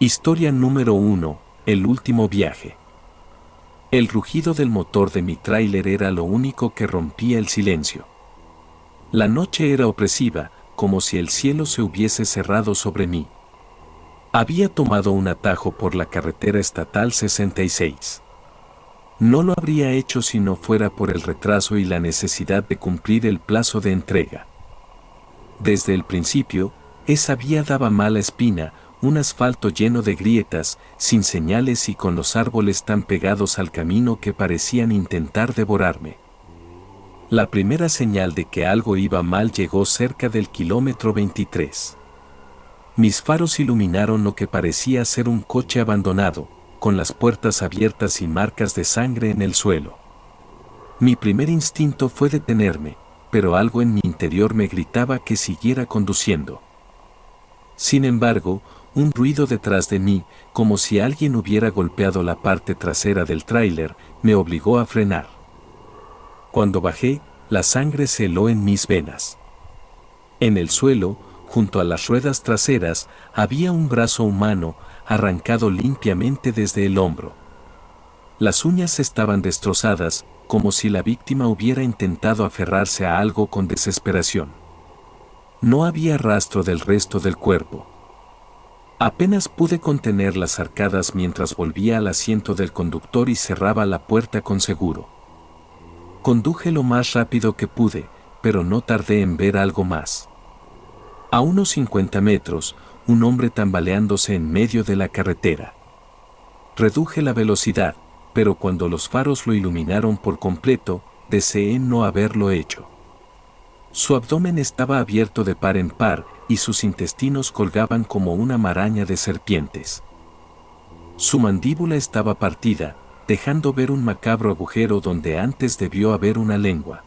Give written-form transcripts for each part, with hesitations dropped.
Historia número 1. El último viaje. El rugido del motor de mi tráiler era lo único que rompía el silencio. La noche era opresiva, como si el cielo se hubiese cerrado sobre mí. Había tomado un atajo por la carretera estatal 66. No lo habría hecho si no fuera por el retraso y la necesidad de cumplir el plazo de entrega. Desde el principio, esa vía daba mala espina, un asfalto lleno de grietas, sin señales y con los árboles tan pegados al camino que parecían intentar devorarme. La primera señal de que algo iba mal llegó cerca del kilómetro 23. Mis faros iluminaron lo que parecía ser un coche abandonado, con las puertas abiertas y marcas de sangre en el suelo. Mi primer instinto fue detenerme, pero algo en mi interior me gritaba que siguiera conduciendo. Sin embargo, un ruido detrás de mí, como si alguien hubiera golpeado la parte trasera del tráiler, me obligó a frenar. Cuando bajé, la sangre se heló en mis venas. En el suelo, junto a las ruedas traseras, había un brazo humano, arrancado limpiamente desde el hombro. Las uñas estaban destrozadas, como si la víctima hubiera intentado aferrarse a algo con desesperación. No había rastro del resto del cuerpo. Apenas pude contener las arcadas mientras volvía al asiento del conductor y cerraba la puerta con seguro. Conduje lo más rápido que pude, pero no tardé en ver algo más. A unos 50 metros, un hombre tambaleándose en medio de la carretera. Reduje la velocidad, pero cuando los faros lo iluminaron por completo, deseé no haberlo hecho. Su abdomen estaba abierto de par en par, y sus intestinos colgaban como una maraña de serpientes. Su mandíbula estaba partida, dejando ver un macabro agujero donde antes debió haber una lengua.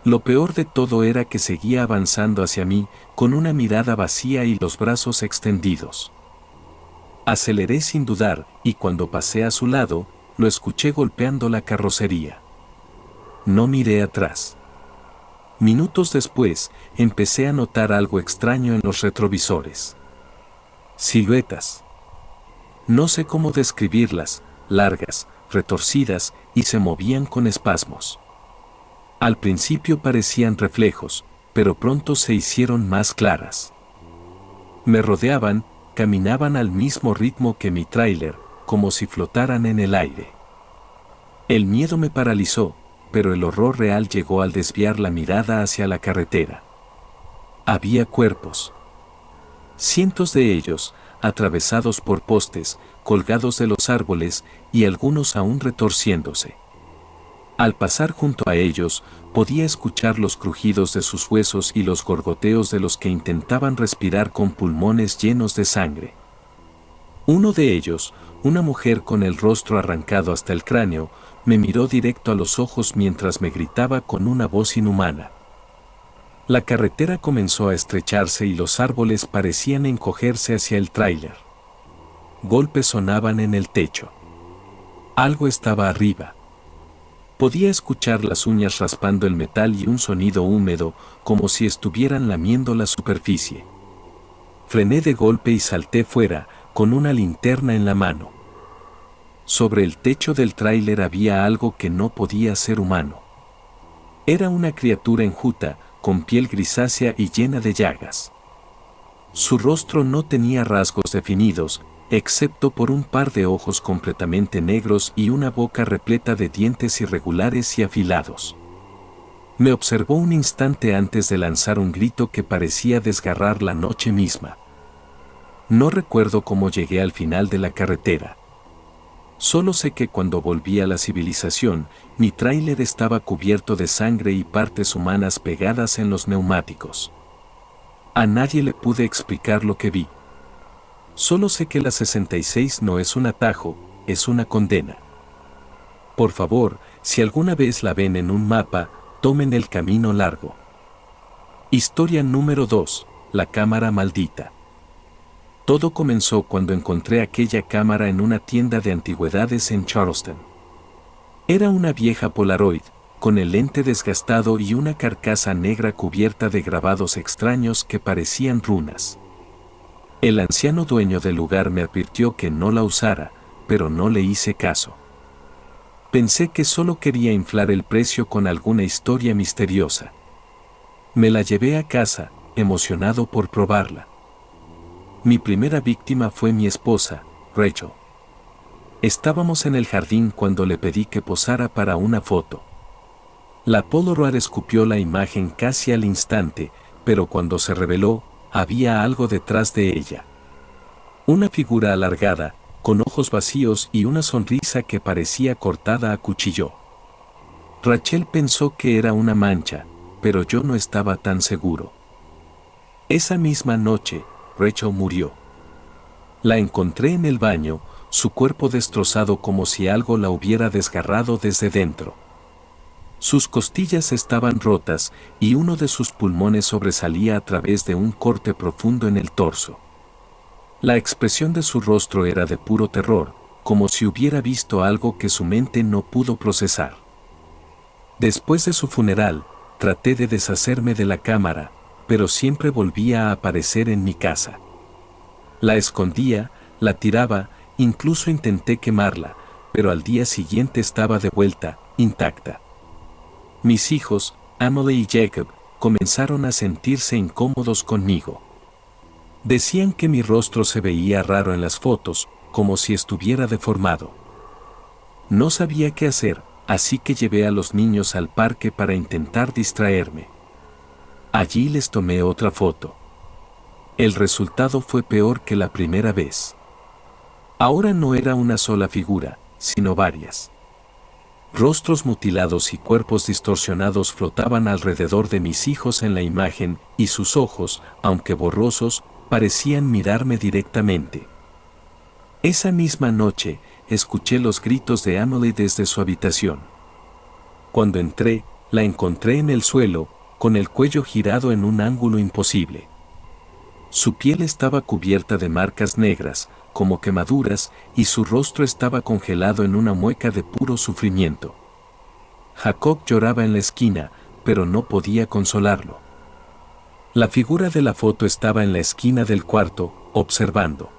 Lo peor de todo era que seguía avanzando hacia mí, con una mirada vacía y los brazos extendidos. Aceleré sin dudar, y cuando pasé a su lado, lo escuché golpeando la carrocería. No miré atrás. Minutos después, empecé a notar algo extraño en los retrovisores. Siluetas. No sé cómo describirlas, largas, retorcidas, y se movían con espasmos. Al principio parecían reflejos, pero pronto se hicieron más claras. Me rodeaban, caminaban al mismo ritmo que mi tráiler, como si flotaran en el aire. El miedo me paralizó, pero el horror real llegó al desviar la mirada hacia la carretera. Había cuerpos. Cientos de ellos, atravesados por postes, colgados de los árboles, y algunos aún retorciéndose. Al pasar junto a ellos, podía escuchar los crujidos de sus huesos y los gorgoteos de los que intentaban respirar con pulmones llenos de sangre. Uno de ellos, una mujer con el rostro arrancado hasta el cráneo, me miró directo a los ojos mientras me gritaba con una voz inhumana. La carretera comenzó a estrecharse y los árboles parecían encogerse hacia el tráiler. Golpes sonaban en el techo. Algo estaba arriba. Podía escuchar las uñas raspando el metal y un sonido húmedo, como si estuvieran lamiendo la superficie. Frené de golpe y salté fuera, con una linterna en la mano. Sobre el techo del tráiler había algo que no podía ser humano. Era una criatura enjuta, con piel grisácea y llena de llagas. Su rostro no tenía rasgos definidos, excepto por un par de ojos completamente negros y una boca repleta de dientes irregulares y afilados. Me observó un instante antes de lanzar un grito que parecía desgarrar la noche misma. No recuerdo cómo llegué al final de la carretera. Solo sé que cuando volví a la civilización, mi tráiler estaba cubierto de sangre y partes humanas pegadas en los neumáticos. A nadie le pude explicar lo que vi. Solo sé que la 66 no es un atajo, es una condena. Por favor, si alguna vez la ven en un mapa, tomen el camino largo. Historia número 2. La cámara maldita. Todo comenzó cuando encontré aquella cámara en una tienda de antigüedades en Charleston. Era una vieja Polaroid, con el lente desgastado y una carcasa negra cubierta de grabados extraños que parecían runas. El anciano dueño del lugar me advirtió que no la usara, pero no le hice caso. Pensé que solo quería inflar el precio con alguna historia misteriosa. Me la llevé a casa, emocionado por probarla. Mi primera víctima fue mi esposa, Rachel. Estábamos en el jardín cuando le pedí que posara para una foto. La Polaroid escupió la imagen casi al instante, pero cuando se reveló, había algo detrás de ella. Una figura alargada, con ojos vacíos y una sonrisa que parecía cortada a cuchillo. Rachel pensó que era una mancha, pero yo no estaba tan seguro. Esa misma noche, Rachel murió. La encontré en el baño, su cuerpo destrozado como si algo la hubiera desgarrado desde dentro. Sus costillas estaban rotas y uno de sus pulmones sobresalía a través de un corte profundo en el torso. La expresión de su rostro era de puro terror, como si hubiera visto algo que su mente no pudo procesar. Después de su funeral, traté de deshacerme de la cámara, pero siempre volvía a aparecer en mi casa. La escondía, la tiraba, incluso intenté quemarla, pero al día siguiente estaba de vuelta, intacta. Mis hijos, Emily y Jacob, comenzaron a sentirse incómodos conmigo. Decían que mi rostro se veía raro en las fotos, como si estuviera deformado. No sabía qué hacer, así que llevé a los niños al parque para intentar distraerme. Allí les tomé otra foto. El resultado fue peor que la primera vez. Ahora no era una sola figura, sino varias. Rostros mutilados y cuerpos distorsionados flotaban alrededor de mis hijos en la imagen, y sus ojos, aunque borrosos, parecían mirarme directamente. Esa misma noche, escuché los gritos de Emily desde su habitación. Cuando entré, la encontré en el suelo, con el cuello girado en un ángulo imposible. Su piel estaba cubierta de marcas negras, como quemaduras, y su rostro estaba congelado en una mueca de puro sufrimiento. Jacob lloraba en la esquina, pero no podía consolarlo. La figura de la foto estaba en la esquina del cuarto, observando.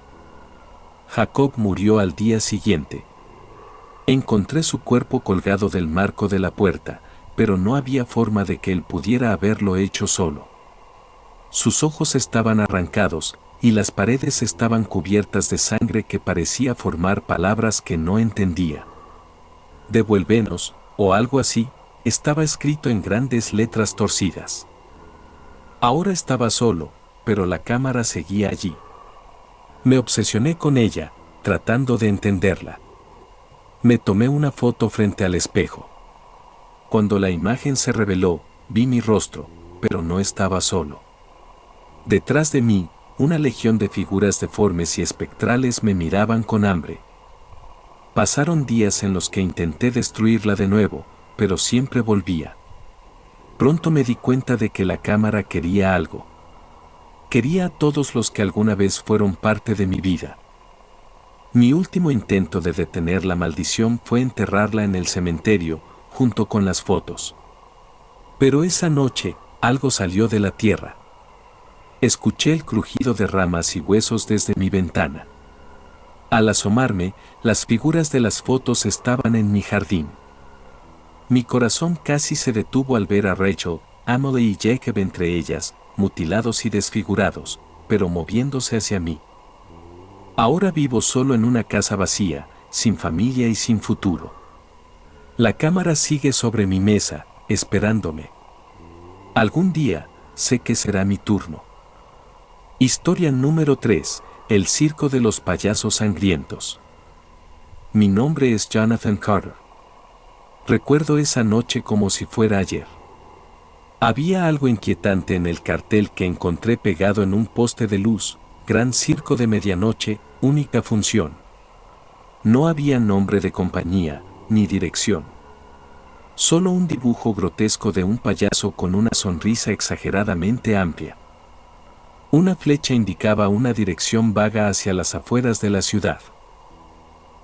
Jacob murió al día siguiente. Encontré su cuerpo colgado del marco de la puerta, pero no había forma de que él pudiera haberlo hecho solo. Sus ojos estaban arrancados, y las paredes estaban cubiertas de sangre que parecía formar palabras que no entendía. Devuélvenos, o algo así, estaba escrito en grandes letras torcidas. Ahora estaba solo, pero la cámara seguía allí. Me obsesioné con ella, tratando de entenderla. Me tomé una foto frente al espejo. Cuando la imagen se reveló, vi mi rostro, pero no estaba solo. Detrás de mí, una legión de figuras deformes y espectrales me miraban con hambre. Pasaron días en los que intenté destruirla de nuevo, pero siempre volvía. Pronto me di cuenta de que la cámara quería algo. Quería a todos los que alguna vez fueron parte de mi vida. Mi último intento de detener la maldición fue enterrarla en el cementerio, junto con las fotos. Pero esa noche, algo salió de la tierra. Escuché el crujido de ramas y huesos desde mi ventana. Al asomarme, las figuras de las fotos estaban en mi jardín. Mi corazón casi se detuvo al ver a Rachel, Emily y Jacob entre ellas, mutilados y desfigurados, pero moviéndose hacia mí. Ahora vivo solo en una casa vacía, sin familia y sin futuro. La cámara sigue sobre mi mesa, esperándome. Algún día, sé que será mi turno. Historia número 3, El circo de los payasos sangrientos. Mi nombre es Jonathan Carter. Recuerdo esa noche como si fuera ayer. Había algo inquietante en el cartel que encontré pegado en un poste de luz, Gran Circo de Medianoche, única función. No había nombre de compañía, ni dirección. Solo un dibujo grotesco de un payaso con una sonrisa exageradamente amplia. Una flecha indicaba una dirección vaga hacia las afueras de la ciudad.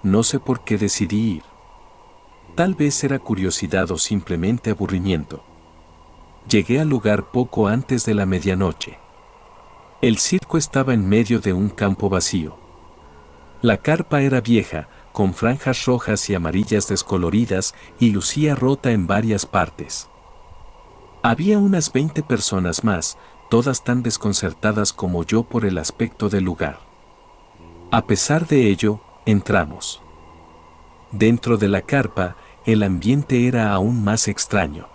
No sé por qué decidí ir. Tal vez era curiosidad o simplemente aburrimiento. Llegué al lugar poco antes de la medianoche. El circo estaba en medio de un campo vacío. La carpa era vieja, con franjas rojas y amarillas descoloridas, y lucía rota en varias partes. Había unas 20 personas más, todas tan desconcertadas como yo por el aspecto del lugar. A pesar de ello, entramos. Dentro de la carpa, el ambiente era aún más extraño.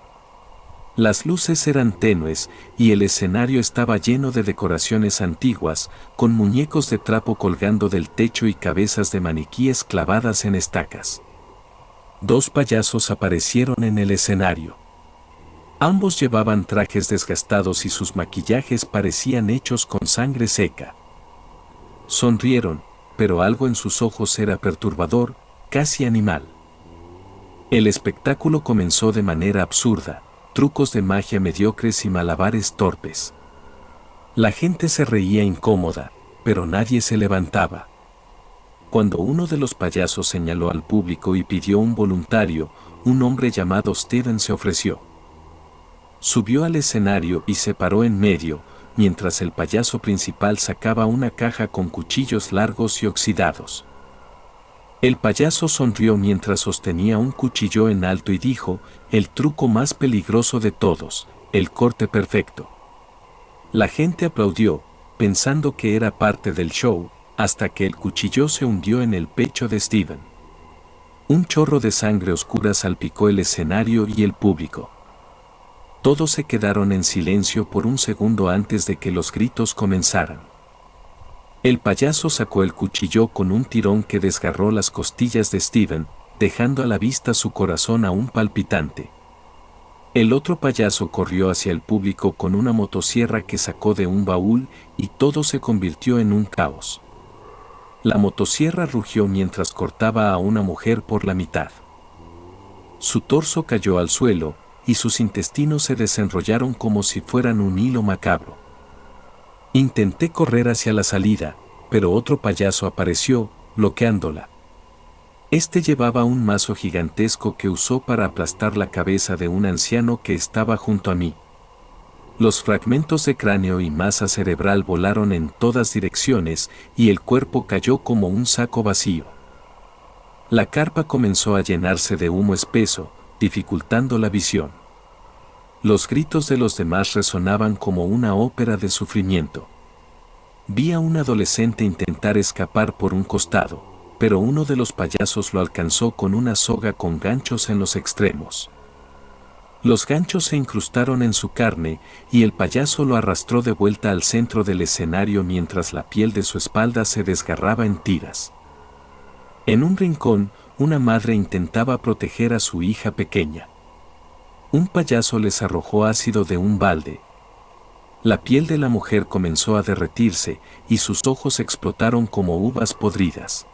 Las luces eran tenues y el escenario estaba lleno de decoraciones antiguas, con muñecos de trapo colgando del techo y cabezas de maniquíes clavadas en estacas. 2 payasos aparecieron en el escenario. Ambos llevaban trajes desgastados y sus maquillajes parecían hechos con sangre seca. Sonrieron, pero algo en sus ojos era perturbador, casi animal. El espectáculo comenzó de manera absurda. Trucos de magia mediocres y malabares torpes. La gente se reía incómoda, pero nadie se levantaba. Cuando uno de los payasos señaló al público y pidió un voluntario, un hombre llamado Steven se ofreció. Subió al escenario y se paró en medio, mientras el payaso principal sacaba una caja con cuchillos largos y oxidados. El payaso sonrió mientras sostenía un cuchillo en alto y dijo, el truco más peligroso de todos, el corte perfecto. La gente aplaudió, pensando que era parte del show, hasta que el cuchillo se hundió en el pecho de Steven. Un chorro de sangre oscura salpicó el escenario y el público. Todos se quedaron en silencio por un segundo antes de que los gritos comenzaran. El payaso sacó el cuchillo con un tirón que desgarró las costillas de Steven, dejando a la vista su corazón aún palpitante. El otro payaso corrió hacia el público con una motosierra que sacó de un baúl y todo se convirtió en un caos. La motosierra rugió mientras cortaba a una mujer por la mitad. Su torso cayó al suelo y sus intestinos se desenrollaron como si fueran un hilo macabro. Intenté correr hacia la salida, pero otro payaso apareció, bloqueándola. Este llevaba un mazo gigantesco que usó para aplastar la cabeza de un anciano que estaba junto a mí. Los fragmentos de cráneo y masa cerebral volaron en todas direcciones y el cuerpo cayó como un saco vacío. La carpa comenzó a llenarse de humo espeso, dificultando la visión. Los gritos de los demás resonaban como una ópera de sufrimiento. Vi a un adolescente intentar escapar por un costado, pero uno de los payasos lo alcanzó con una soga con ganchos en los extremos. Los ganchos se incrustaron en su carne y el payaso lo arrastró de vuelta al centro del escenario mientras la piel de su espalda se desgarraba en tiras. En un rincón, una madre intentaba proteger a su hija pequeña. Un payaso les arrojó ácido de un balde. La piel de la mujer comenzó a derretirse y sus ojos explotaron como uvas podridas.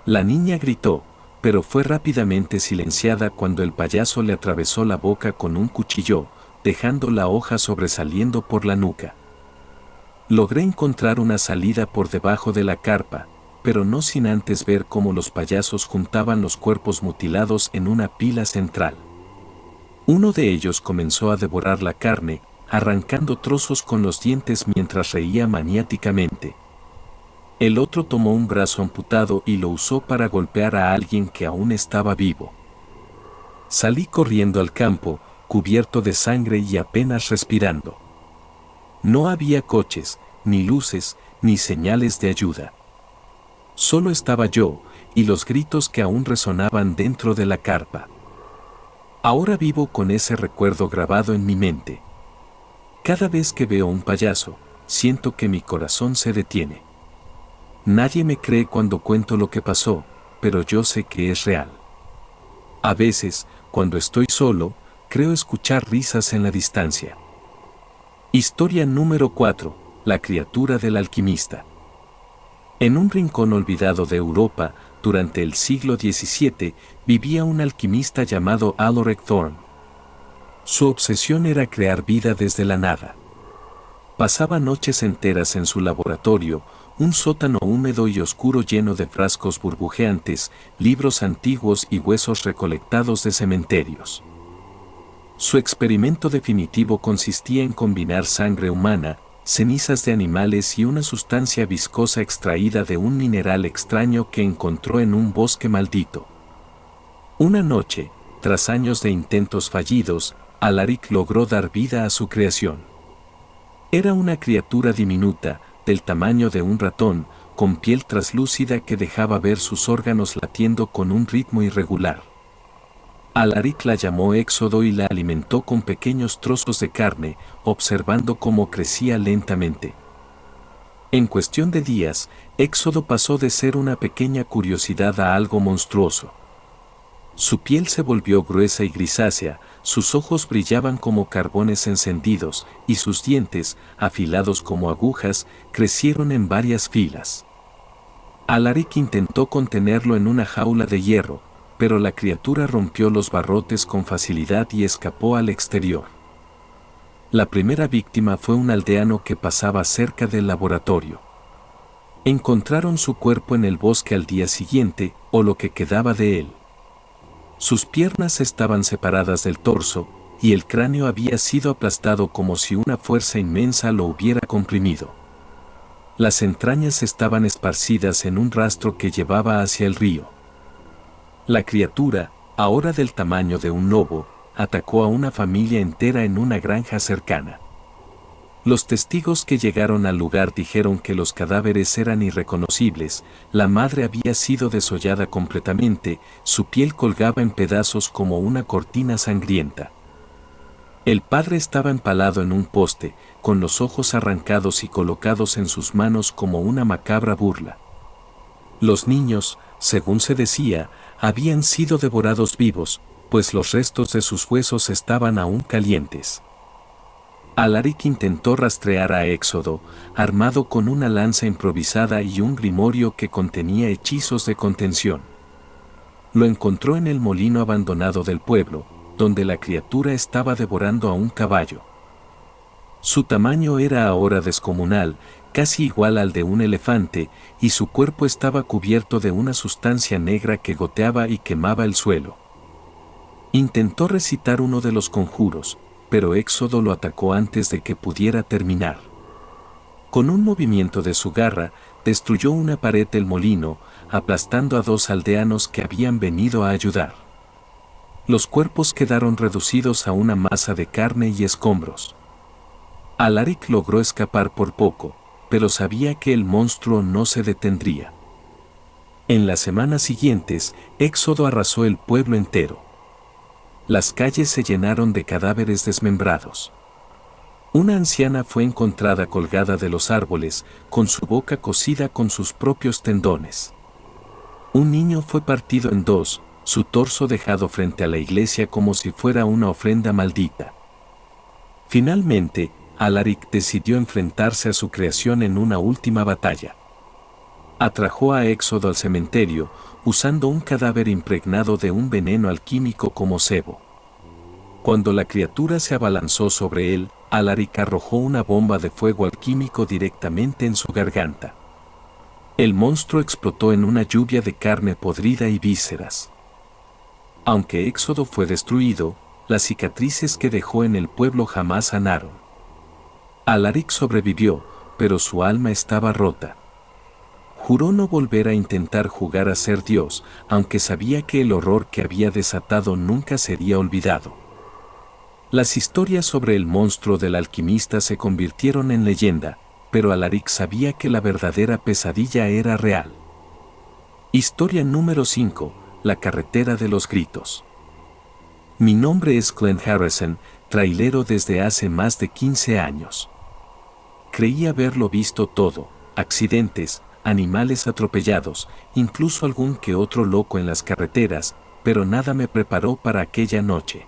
La niña gritó, pero fue rápidamente silenciada cuando el payaso le atravesó la boca con un cuchillo, dejando la hoja sobresaliendo por la nuca. Logré encontrar una salida por debajo de la carpa, pero no sin antes ver cómo los payasos juntaban los cuerpos mutilados en una pila central. Uno de ellos comenzó a devorar la carne, arrancando trozos con los dientes mientras reía maniáticamente. El otro tomó un brazo amputado y lo usó para golpear a alguien que aún estaba vivo. Salí corriendo al campo, cubierto de sangre y apenas respirando. No había coches, ni luces, ni señales de ayuda. Solo estaba yo, y los gritos que aún resonaban dentro de la carpa. Ahora vivo con ese recuerdo grabado en mi mente. Cada vez que veo un payaso, siento que mi corazón se detiene. Nadie me cree cuando cuento lo que pasó, pero yo sé que es real. A veces, cuando estoy solo, creo escuchar risas en la distancia. Historia número 4. La criatura del alquimista. En un rincón olvidado de Europa, durante el siglo XVII, vivía un alquimista llamado Alaric Thorne. Su obsesión era crear vida desde la nada. Pasaba noches enteras en su laboratorio, un sótano húmedo y oscuro lleno de frascos burbujeantes, libros antiguos y huesos recolectados de cementerios. Su experimento definitivo consistía en combinar sangre humana, cenizas de animales y una sustancia viscosa extraída de un mineral extraño que encontró en un bosque maldito. Una noche, tras años de intentos fallidos, Alaric logró dar vida a su creación. Era una criatura diminuta, del tamaño de un ratón, con piel traslúcida que dejaba ver sus órganos latiendo con un ritmo irregular. Alaric la llamó Éxodo y la alimentó con pequeños trozos de carne, observando cómo crecía lentamente. En cuestión de días, Éxodo pasó de ser una pequeña curiosidad a algo monstruoso. Su piel se volvió gruesa y grisácea, sus ojos brillaban como carbones encendidos, y sus dientes, afilados como agujas, crecieron en varias filas. Alaric intentó contenerlo en una jaula de hierro, pero la criatura rompió los barrotes con facilidad y escapó al exterior. La primera víctima fue un aldeano que pasaba cerca del laboratorio. Encontraron su cuerpo en el bosque al día siguiente, o lo que quedaba de él. Sus piernas estaban separadas del torso, y el cráneo había sido aplastado como si una fuerza inmensa lo hubiera comprimido. Las entrañas estaban esparcidas en un rastro que llevaba hacia el río. La criatura, ahora del tamaño de un lobo, atacó a una familia entera en una granja cercana. Los testigos que llegaron al lugar dijeron que los cadáveres eran irreconocibles, la madre había sido desollada completamente, su piel colgaba en pedazos como una cortina sangrienta. El padre estaba empalado en un poste, con los ojos arrancados y colocados en sus manos como una macabra burla. Los niños, según se decía, habían sido devorados vivos, pues los restos de sus huesos estaban aún calientes. Alaric intentó rastrear a Éxodo, armado con una lanza improvisada y un grimorio que contenía hechizos de contención. Lo encontró en el molino abandonado del pueblo, donde la criatura estaba devorando a un caballo. Su tamaño era ahora descomunal, casi igual al de un elefante, y su cuerpo estaba cubierto de una sustancia negra que goteaba y quemaba el suelo. Intentó recitar uno de los conjuros, pero Éxodo lo atacó antes de que pudiera terminar. Con un movimiento de su garra, destruyó una pared del molino, aplastando a 2 aldeanos que habían venido a ayudar. Los cuerpos quedaron reducidos a una masa de carne y escombros. Alaric logró escapar por poco, pero sabía que el monstruo no se detendría. En las semanas siguientes, Éxodo arrasó el pueblo entero. Las calles se llenaron de cadáveres desmembrados. Una anciana fue encontrada colgada de los árboles, con su boca cosida con sus propios tendones. Un niño fue partido en 2, su torso dejado frente a la iglesia como si fuera una ofrenda maldita. Finalmente, Alaric decidió enfrentarse a su creación en una última batalla. Atrajo a Éxodo al cementerio, usando un cadáver impregnado de un veneno alquímico como cebo. Cuando la criatura se abalanzó sobre él, Alaric arrojó una bomba de fuego alquímico directamente en su garganta. El monstruo explotó en una lluvia de carne podrida y vísceras. Aunque Éxodo fue destruido, las cicatrices que dejó en el pueblo jamás sanaron. Alaric sobrevivió, pero su alma estaba rota. Juró no volver a intentar jugar a ser Dios, aunque sabía que el horror que había desatado nunca sería olvidado. Las historias sobre el monstruo del alquimista se convirtieron en leyenda, pero Alaric sabía que la verdadera pesadilla era real. Historia número 5, la carretera de los gritos. Mi nombre es Glenn Harrison, trailero desde hace más de 15 años. Creí haberlo visto todo, accidentes, animales atropellados, incluso algún que otro loco en las carreteras, pero nada me preparó para aquella noche.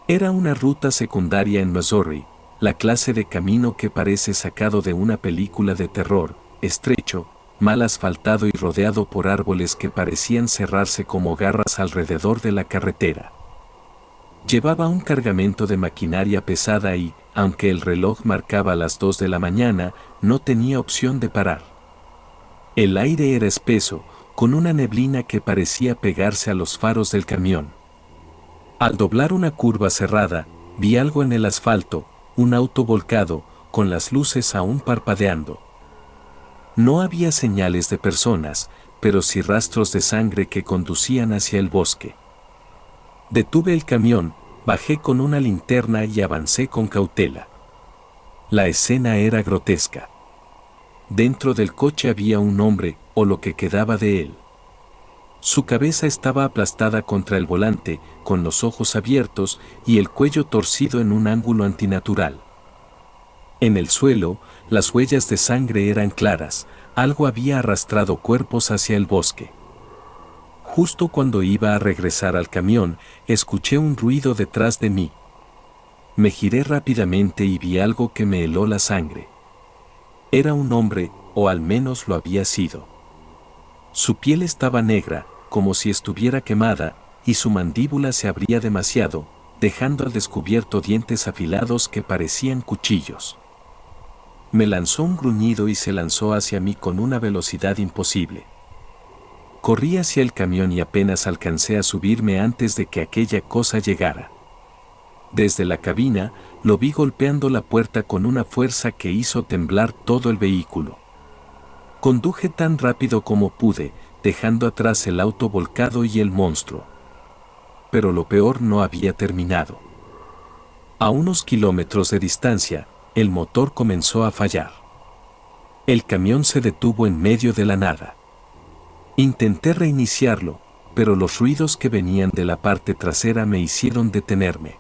Era una ruta secundaria en Missouri, la clase de camino que parece sacado de una película de terror, estrecho, mal asfaltado y rodeado por árboles que parecían cerrarse como garras alrededor de la carretera. Llevaba un cargamento de maquinaria pesada y, aunque el reloj marcaba las 2 de la mañana, no tenía opción de parar. El aire era espeso, con una neblina que parecía pegarse a los faros del camión. Al doblar una curva cerrada, vi algo en el asfalto, un auto volcado, con las luces aún parpadeando. No había señales de personas, pero sí rastros de sangre que conducían hacia el bosque. Detuve el camión, bajé con una linterna y avancé con cautela. La escena era grotesca. Dentro del coche había un hombre, o lo que quedaba de él. Su cabeza estaba aplastada contra el volante, con los ojos abiertos y el cuello torcido en un ángulo antinatural. En el suelo, las huellas de sangre eran claras, algo había arrastrado cuerpos hacia el bosque. Justo cuando iba a regresar al camión, escuché un ruido detrás de mí. Me giré rápidamente y vi algo que me heló la sangre. Era un hombre, o al menos lo había sido. Su piel estaba negra, como si estuviera quemada, y su mandíbula se abría demasiado, dejando al descubierto dientes afilados que parecían cuchillos. Me lanzó un gruñido y se lanzó hacia mí con una velocidad imposible. Corrí hacia el camión y apenas alcancé a subirme antes de que aquella cosa llegara. Desde la cabina, lo vi golpeando la puerta con una fuerza que hizo temblar todo el vehículo. Conduje tan rápido como pude, dejando atrás el auto volcado y el monstruo. Pero lo peor no había terminado. A unos kilómetros de distancia, el motor comenzó a fallar. El camión se detuvo en medio de la nada. Intenté reiniciarlo, pero los ruidos que venían de la parte trasera me hicieron detenerme.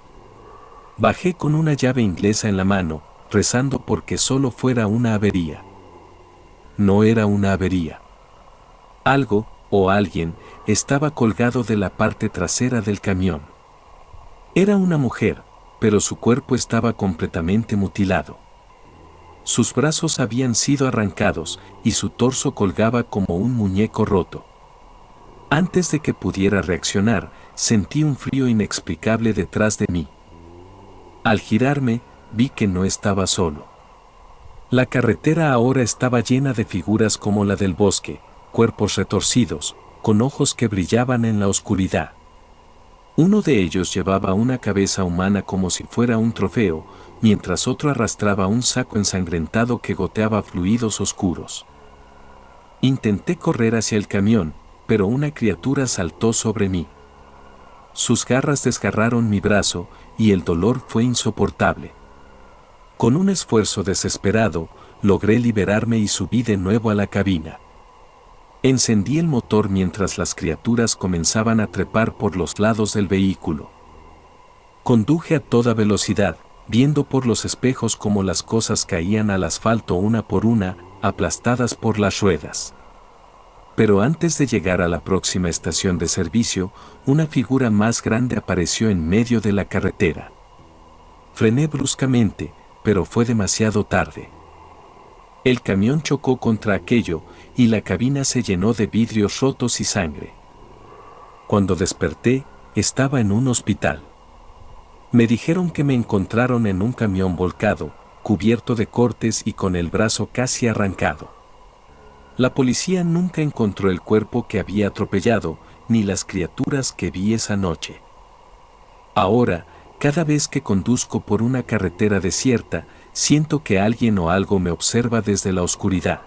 Bajé con una llave inglesa en la mano, rezando porque solo fuera una avería. No era una avería. Algo, o alguien, estaba colgado de la parte trasera del camión. Era una mujer, pero su cuerpo estaba completamente mutilado. Sus brazos habían sido arrancados y su torso colgaba como un muñeco roto. Antes de que pudiera reaccionar, sentí un frío inexplicable detrás de mí. Al girarme, vi que no estaba solo. La carretera ahora estaba llena de figuras como la del bosque, cuerpos retorcidos, con ojos que brillaban en la oscuridad. Uno de ellos llevaba una cabeza humana como si fuera un trofeo, mientras otro arrastraba un saco ensangrentado que goteaba fluidos oscuros. Intenté correr hacia el camión, pero una criatura saltó sobre mí. Sus garras desgarraron mi brazo, y el dolor fue insoportable. Con un esfuerzo desesperado, logré liberarme y subí de nuevo a la cabina. Encendí el motor mientras las criaturas comenzaban a trepar por los lados del vehículo. Conduje a toda velocidad, viendo por los espejos cómo las cosas caían al asfalto una por una, aplastadas por las ruedas. Pero antes de llegar a la próxima estación de servicio, una figura más grande apareció en medio de la carretera. Frené bruscamente, pero fue demasiado tarde. El camión chocó contra aquello, y la cabina se llenó de vidrios rotos y sangre. Cuando desperté, estaba en un hospital. Me dijeron que me encontraron en un camión volcado, cubierto de cortes y con el brazo casi arrancado. La policía nunca encontró el cuerpo que había atropellado, ni las criaturas que vi esa noche. Ahora, cada vez que conduzco por una carretera desierta, siento que alguien o algo me observa desde la oscuridad.